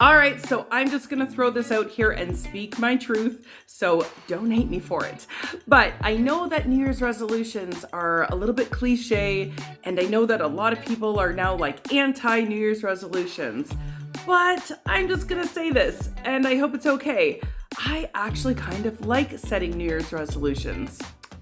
All right, so I'm just gonna throw this out here and speak my truth, so don't hate me for it. But I know that New Year's resolutions are a little bit cliche, and I know that a lot of people are now like anti-New Year's resolutions. But I'm just gonna say this, and I hope it's okay. I actually kind of like setting New Year's resolutions.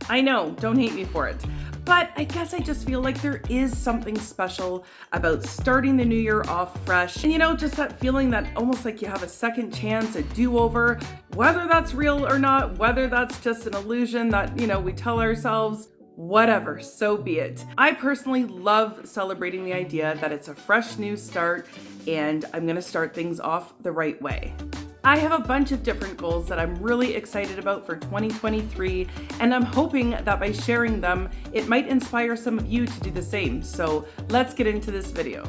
I know, don't hate me for it. But I guess I just feel like there is something special about starting the new year off fresh. And just that feeling that almost like you have a second chance, a do-over, whether that's real or not, whether that's just an illusion that, we tell ourselves, whatever, so be it. I personally love celebrating the idea that it's a fresh new start and I'm gonna start things off the right way. I have a bunch of different goals that I'm really excited about for 2023, and I'm hoping that by sharing them, it might inspire some of you to do the same. So let's get into this video.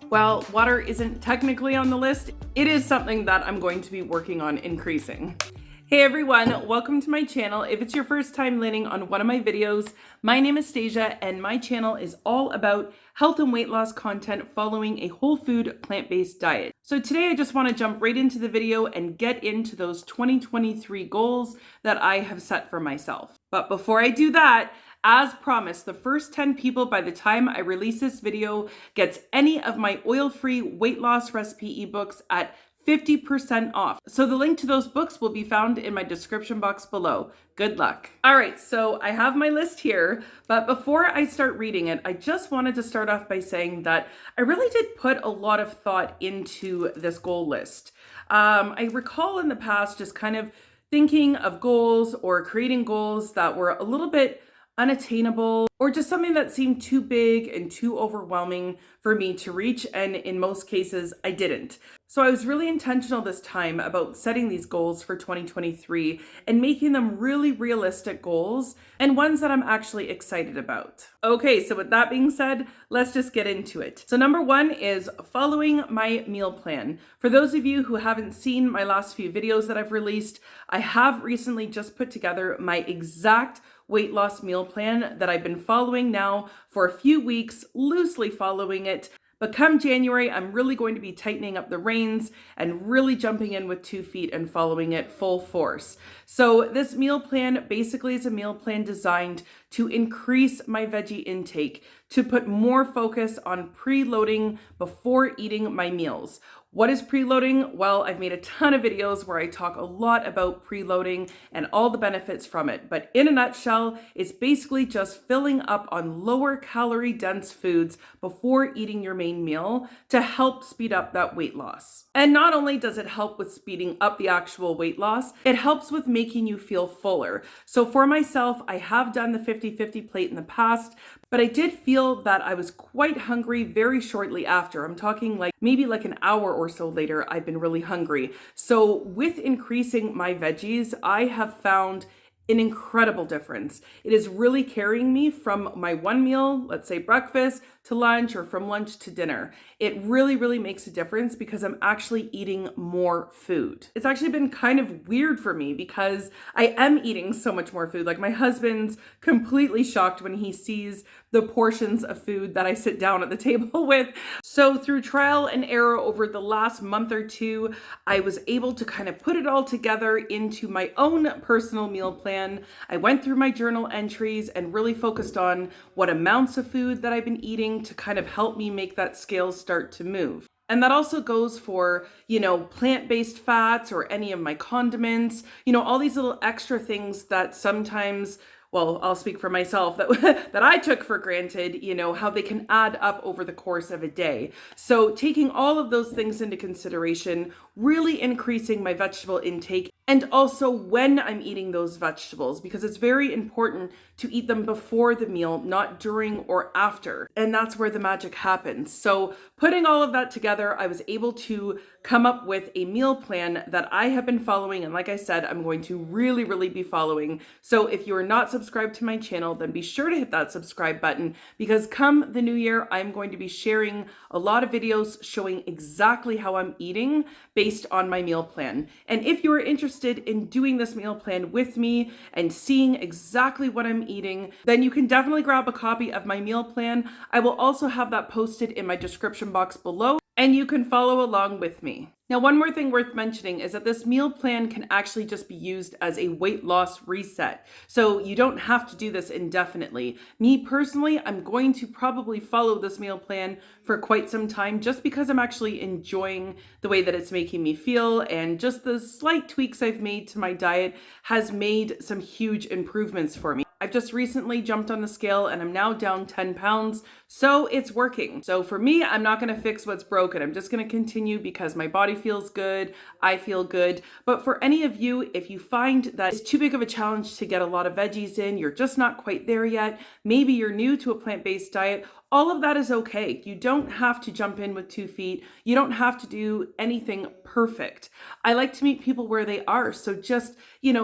While water isn't technically on the list, it is something that I'm going to be working on increasing. Hey everyone, welcome to my channel. If it's your first time landing on one of my videos, my name is Stasia and my channel is all about health and weight loss content following a whole food plant-based diet. So today I just want to jump right into the video and get into those 2023 goals that I have set for myself. But before I do that, as promised, the first 10 people by the time I release this video gets any of my oil-free weight loss recipe ebooks at 50% off. So the link to those books will be found in my description box below. Good luck. All right, so I have my list here, but before I start reading it, I just wanted to start off by saying that I really did put a lot of thought into this goal list. I recall in the past just kind of thinking of goals or creating goals that were a little bit unattainable or just something that seemed too big and too overwhelming for me to reach, and in most cases I didn't. So I was really intentional this time about setting these goals for 2023 and making them really realistic goals and ones that I'm actually excited about. Okay, so with that being said, let's just get into it. So number one is following my meal plan. For those of you who haven't seen my last few videos that I've released, I have recently just put together my exact weight loss meal plan that I've been following now for a few weeks, loosely following it. But come January, I'm really going to be tightening up the reins and really jumping in with 2 feet and following it full force. So this meal plan basically is a meal plan designed to increase my veggie intake, to put more focus on preloading before eating my meals. What is preloading? Well, I've made a ton of videos where I talk a lot about preloading and all the benefits from it. But in a nutshell, it's basically just filling up on lower calorie dense foods before eating your main meal to help speed up that weight loss. And not only does it help with speeding up the actual weight loss, it helps with making you feel fuller. So for myself, I have done the 50-50 plate in the past, but I did feel that I was quite hungry very shortly after. I'm talking like maybe like an hour or so later, I've been really hungry. So with increasing my veggies, I have found an incredible difference. It is really carrying me from my one meal, let's say breakfast, to lunch, or from lunch to dinner. It really, really makes a difference because I'm actually eating more food. It's actually been kind of weird for me because I am eating so much more food. Like my husband's completely shocked when he sees the portions of food that I sit down at the table with. So through trial and error over the last month or two, I was able to kind of put it all together into my own personal meal plan. I went through my journal entries and really focused on what amounts of food that I've been eating to kind of help me make that scale start to move. And that also goes for, plant-based fats or any of my condiments, all these little extra things that sometimes, well, I'll speak for myself, that I took for granted, how they can add up over the course of a day. So taking all of those things into consideration, really increasing my vegetable intake, and also when I'm eating those vegetables, because it's very important to eat them before the meal, not during or after. And that's where the magic happens. So putting all of that together, I was able to come up with a meal plan that I have been following. And like I said, I'm going to really, really be following. So if you are not subscribed to my channel, then be sure to hit that subscribe button, because come the new year, I'm going to be sharing a lot of videos showing exactly how I'm eating based on my meal plan. And if you are interested in doing this meal plan with me and seeing exactly what I'm eating, then you can definitely grab a copy of my meal plan. I will also have that posted in my description box below. and you can follow along with me. Now, one more thing worth mentioning is that this meal plan can actually just be used as a weight loss reset. So you don't have to do this indefinitely. Me personally, I'm going to probably follow this meal plan for quite some time just because I'm actually enjoying the way that it's making me feel, and just the slight tweaks I've made to my diet has made some huge improvements for me. I've just recently jumped on the scale and I'm now down 10 pounds, so it's working. So for me, I'm not gonna fix what's broken. I'm just gonna continue because my body feels good, I feel good. But for any of you, if you find that it's too big of a challenge to get a lot of veggies in, you're just not quite there yet, maybe you're new to a plant-based diet, all of that is okay. You don't have to jump in with 2 feet. You don't have to do anything perfect. I like to meet people where they are. So just,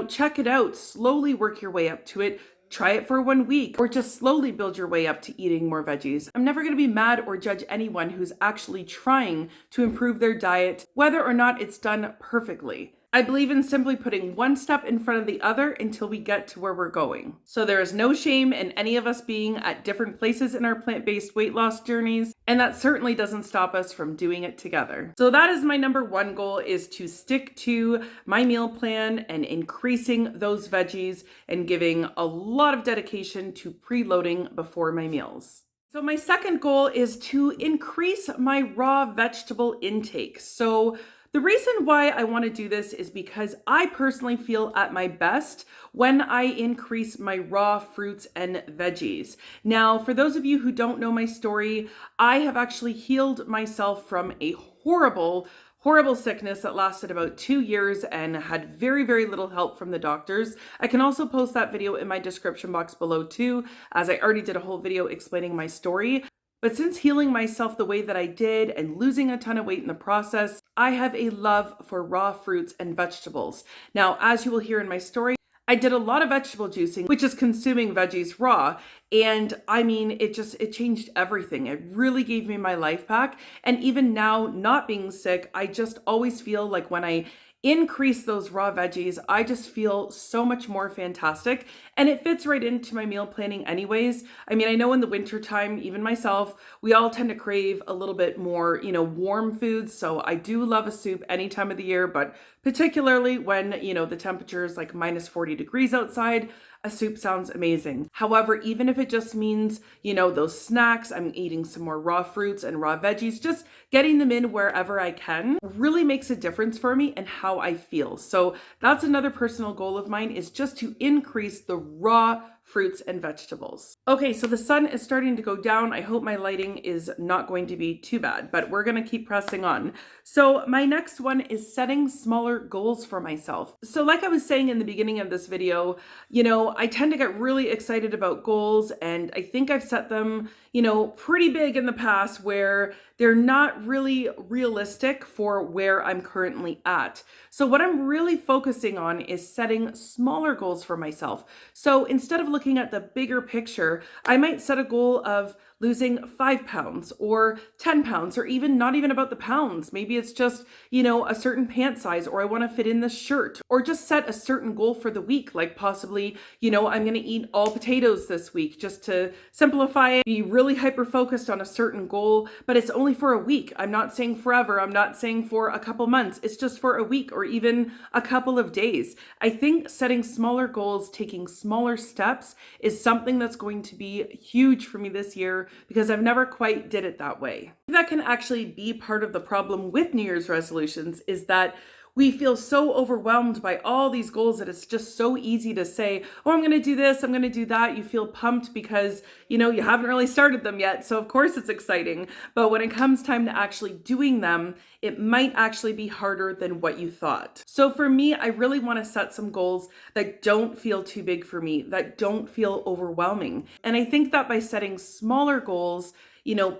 check it out, slowly work your way up to it. Try it for 1 week, or just slowly build your way up to eating more veggies. I'm never going to be mad or judge anyone who's actually trying to improve their diet, whether or not it's done perfectly. I believe in simply putting one step in front of the other until we get to where we're going. So there is no shame in any of us being at different places in our plant-based weight loss journeys, and that certainly doesn't stop us from doing it together. So that is my number one goal, is to stick to my meal plan and increasing those veggies and giving a lot of dedication to preloading before my meals. So my second goal is to increase my raw vegetable intake. So the reason why I want to do this is because I personally feel at my best when I increase my raw fruits and veggies. Now, for those of you who don't know my story, I have actually healed myself from a horrible sickness that lasted about 2 years and had very, very little help from the doctors. I can also post that video in my description box below too, as I already did a whole video explaining my story. But since healing myself the way that I did and losing a ton of weight in the process, I have a love for raw fruits and vegetables. Now, as you will hear in my story, I did a lot of vegetable juicing, which is consuming veggies raw. And I mean, it changed everything. It really gave me my life back. And even now, not being sick, I just always feel like when I increase those raw veggies, I just feel so much more fantastic, and it fits right into my meal planning anyways. I mean, I know in the winter time, even myself, we all tend to crave a little bit more, warm foods. So I do love a soup any time of the year, but particularly when, the temperature is like minus 40 degrees outside, a soup sounds amazing. However, even if it just means, those snacks, I'm eating some more raw fruits and raw veggies, just getting them in wherever I can really makes a difference for me and how I feel. So that's another personal goal of mine, is just to increase the raw fruits and vegetables. Okay, so the sun is starting to go down. I hope my lighting is not going to be too bad, but we're going to keep pressing on. So my next one is setting smaller goals for myself. So like I was saying in the beginning of this video, I tend to get really excited about goals, and I think I've set them, pretty big in the past where they're not really realistic for where I'm currently at. So what I'm really focusing on is setting smaller goals for myself. So instead of looking at the bigger picture, I might set a goal of losing 5 pounds or 10 pounds, or even not even about the pounds. Maybe it's just, a certain pant size, or I want to fit in this shirt, or just set a certain goal for the week. Like possibly, I'm going to eat all potatoes this week, just to simplify it, be really hyper focused on a certain goal, but it's only for a week. I'm not saying forever. I'm not saying for a couple months. It's just for a week or even a couple of days. I think setting smaller goals, taking smaller steps is something that's going to be huge for me this year, because I've never quite did it that way. That can actually be part of the problem with New Year's resolutions, is that we feel so overwhelmed by all these goals that it's just so easy to say, oh, I'm going to do this, I'm going to do that. You feel pumped because, you haven't really started them yet. So of course it's exciting. But when it comes time to actually doing them, it might actually be harder than what you thought. So for me, I really want to set some goals that don't feel too big for me, that don't feel overwhelming. And I think that by setting smaller goals,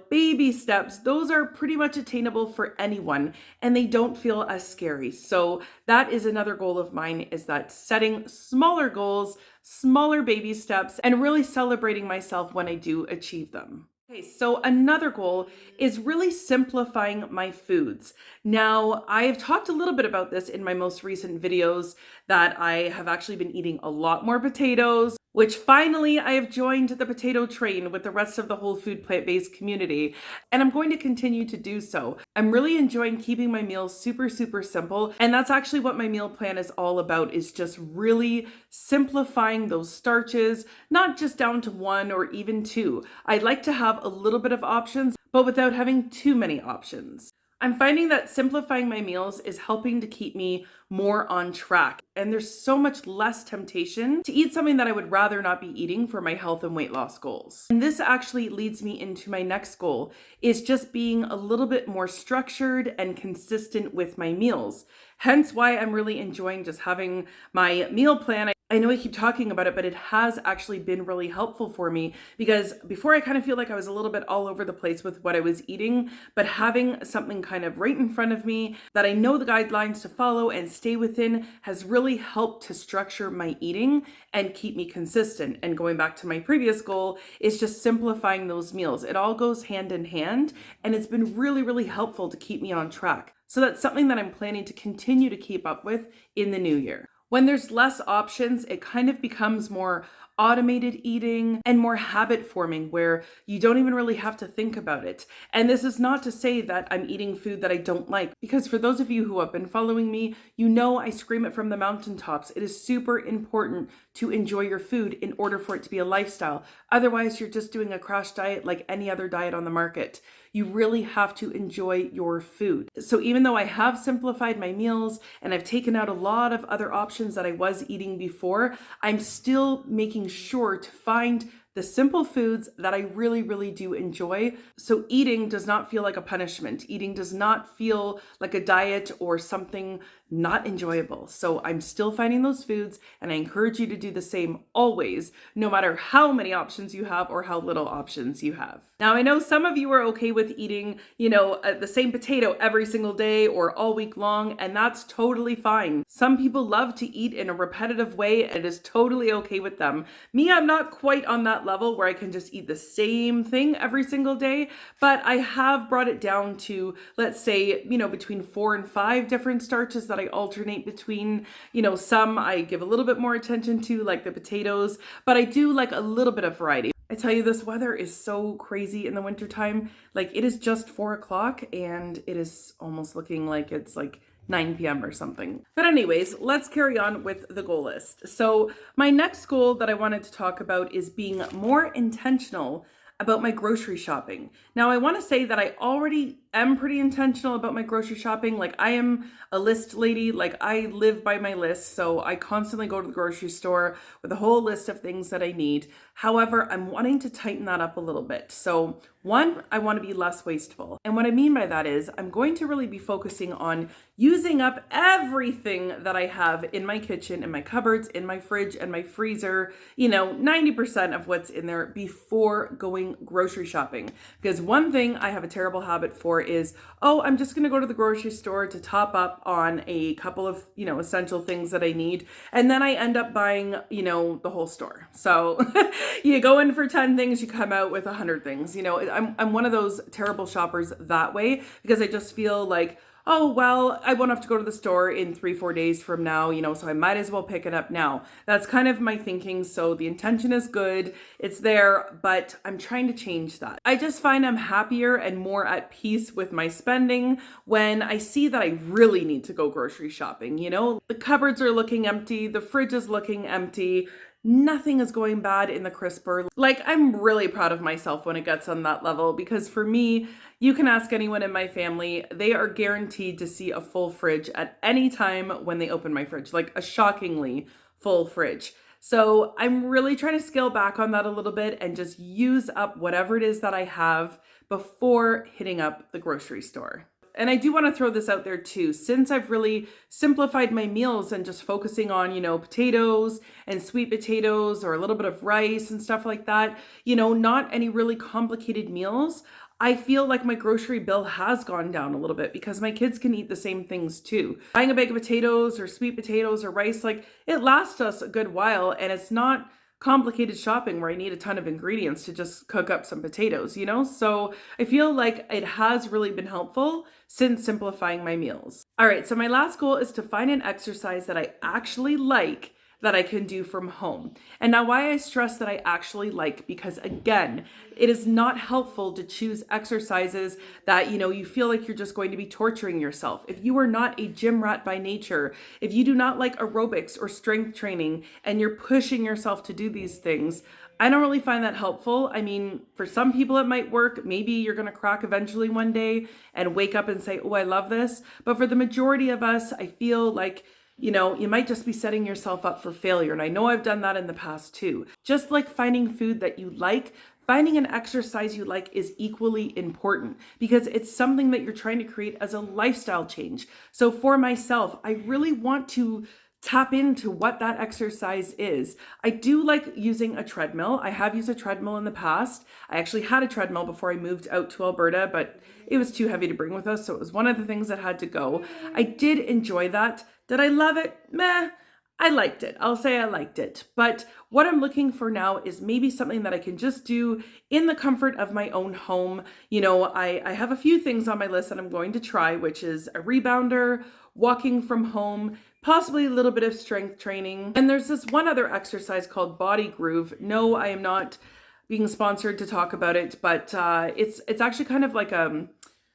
baby steps, those are pretty much attainable for anyone, and they don't feel as scary. So that is another goal of mine, is that setting smaller goals, smaller baby steps, and really celebrating myself when I do achieve them. Okay, so another goal is really simplifying my foods. Now, I've talked a little bit about this in my most recent videos, that I have actually been eating a lot more potatoes, which finally I have joined the potato train with the rest of the whole food plant-based community, and I'm going to continue to do so. I'm really enjoying keeping my meals super, super simple, and that's actually what my meal plan is all about, is just really simplifying those starches, not just down to one or even two. I'd like to have a little bit of options, but without having too many options. I'm finding that simplifying my meals is helping to keep me more on track. And there's so much less temptation to eat something that I would rather not be eating for my health and weight loss goals. And this actually leads me into my next goal, is just being a little bit more structured and consistent with my meals. Hence why I'm really enjoying just having my meal plan. I know I keep talking about it, but it has actually been really helpful for me, because before I kind of feel like I was a little bit all over the place with what I was eating, but having something kind of right in front of me that I know the guidelines to follow and stay within has really helped to structure my eating and keep me consistent. And going back to my previous goal is just simplifying those meals. It all goes hand in hand, and it's been really, really helpful to keep me on track. So that's something that I'm planning to continue to keep up with in the new year. When there's less options, it kind of becomes more automated eating and more habit forming, where you don't even really have to think about it. And this is not to say that I'm eating food that I don't like, because for those of you who have been following me, you know I scream it from the mountaintops. It is super important to enjoy your food in order for it to be a lifestyle. Otherwise, you're just doing a crash diet like any other diet on the market. You really have to enjoy your food. So even though I have simplified my meals and I've taken out a lot of other options that I was eating before, I'm still making sure to find the simple foods that I really, really do enjoy. So eating does not feel like a punishment. Eating does not feel like a diet or something not enjoyable. So I'm still finding those foods, and I encourage you to do the same always, no matter how many options you have or how little options you have. Now, I know some of you are okay with eating, the same potato every single day or all week long, and that's totally fine. Some people love to eat in a repetitive way, and it is totally okay with them. Me, I'm not quite on that level where I can just eat the same thing every single day, but I have brought it down to, let's say, between 4 and 5 different starches that I alternate between. Some I give a little bit more attention to, like the potatoes, but I do like a little bit of variety. I tell you, this weather is so crazy in the wintertime. Like, it is just 4 o'clock and it is almost looking like it's like 9 p.m. or something. But anyways, let's carry on with the goal list. So my next goal that I wanted to talk about is being more intentional about my grocery shopping. Now, I want to say that I already am pretty intentional about my grocery shopping. Like, I am a list lady. Like, I live by my list. So I constantly go to the grocery store with a whole list of things that I need. However, I'm wanting to tighten that up a little bit. So one, I want to be less wasteful. And what I mean by that is I'm going to really be focusing on using up everything that I have in my kitchen, in my cupboards, in my fridge, and my freezer, 90% of what's in there before going grocery shopping. Because one thing I have a terrible habit for is, I'm just going to go to the grocery store to top up on a couple of, essential things that I need. And then I end up buying, the whole store. So you go in for 10 things, you come out with 100 things. I'm one of those terrible shoppers that way, because I just feel like, oh, well, I won't have to go to the store in 3-4 days from now, so I might as well pick it up now. That's kind of my thinking. So the intention is good, it's there, but I'm trying to change that. I just find I'm happier and more at peace with my spending when I see that I really need to go grocery shopping. The cupboards are looking empty, the fridge is looking empty, nothing is going bad in the crisper. Like, I'm really proud of myself when it gets on that level, because for me, you can ask anyone in my family, they are guaranteed to see a full fridge at any time when they open my fridge, like a shockingly full fridge. So I'm really trying to scale back on that a little bit and just use up whatever it is that I have before hitting up the grocery store. And I do want to throw this out there too, since I've really simplified my meals and just focusing on, potatoes and sweet potatoes or a little bit of rice and stuff like that, not any really complicated meals. I feel like my grocery bill has gone down a little bit because my kids can eat the same things too. Buying a bag of potatoes or sweet potatoes or rice, like, it lasts us a good while, and it's not complicated shopping where I need a ton of ingredients to just cook up some potatoes, So I feel like it has really been helpful since simplifying my meals. All right, so my last goal is to find an exercise that I actually like that I can do from home. And now why I stress that I actually like, because again, it is not helpful to choose exercises that, you feel like you're just going to be torturing yourself. If you are not a gym rat by nature, if you do not like aerobics or strength training and you're pushing yourself to do these things, I don't really find that helpful. I mean, for some people it might work. Maybe you're going to crack eventually one day and wake up and say, oh, I love this. But for the majority of us, I feel like, you might just be setting yourself up for failure. And I know I've done that in the past too. Just like finding food that you like, finding an exercise you like is equally important because it's something that you're trying to create as a lifestyle change. So for myself, I really want to tap into what that exercise is. I do like using a treadmill. I have used a treadmill in the past. I actually had a treadmill before I moved out to Alberta, but it was too heavy to bring with us. So it was one of the things that had to go. I did enjoy that. Did I love it? Meh. I liked it. I'll say I liked it. But what I'm looking for now is maybe something that I can just do in the comfort of my own home. I have a few things on my list that I'm going to try, which is a rebounder, walking from home, possibly a little bit of strength training. And there's this one other exercise called Body Groove. No, I am not being sponsored to talk about it, but it's actually kind of like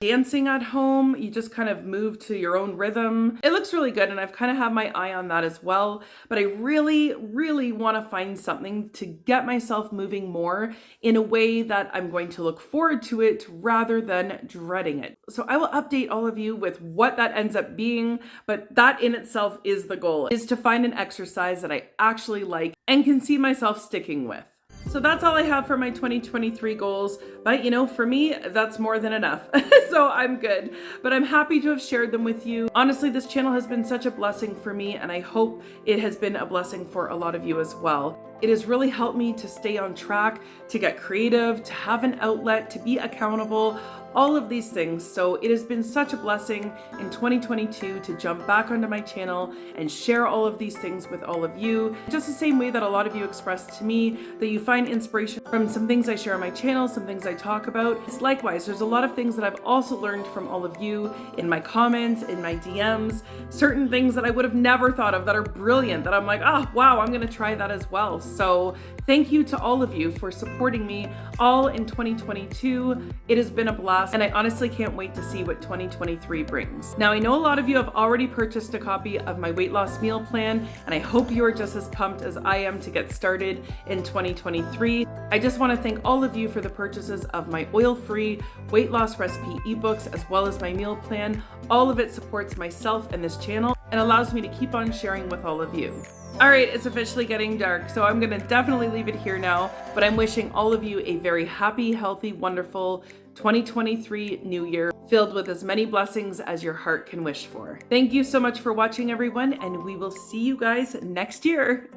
dancing at home. You just kind of move to your own rhythm. It looks really good and I've kind of had my eye on that as well, but I really, really want to find something to get myself moving more in a way that I'm going to look forward to it rather than dreading it. So I will update all of you with what that ends up being, but that in itself is the goal, is to find an exercise that I actually like and can see myself sticking with. So that's all I have for my 2023 goals. But for me, that's more than enough. So I'm good. But I'm happy to have shared them with you. Honestly, this channel has been such a blessing for me, and I hope it has been a blessing for a lot of you as well. It has really helped me to stay on track, to get creative, to have an outlet, to be accountable, all of these things. So it has been such a blessing in 2022 to jump back onto my channel and share all of these things with all of you. Just the same way that a lot of you expressed to me that you find inspiration from some things I share on my channel, some things I talk about. It's likewise, there's a lot of things that I've also learned from all of you in my comments, in my DMs, certain things that I would have never thought of that are brilliant, that I'm like, oh, wow, I'm gonna try that as well. So thank you to all of you for supporting me all in 2022. It has been a blast, and I honestly can't wait to see what 2023 brings. Now, I know a lot of you have already purchased a copy of my weight loss meal plan, and I hope you are just as pumped as I am to get started in 2023. I just want to thank all of you for the purchases of my oil-free weight loss recipe ebooks, as well as my meal plan. All of it supports myself and this channel and allows me to keep on sharing with all of you. All right, it's officially getting dark, so I'm gonna definitely leave it here now, but I'm wishing all of you a very happy, healthy, wonderful 2023 New Year, filled with as many blessings as your heart can wish for. Thank you so much for watching, everyone, and we will see you guys next year.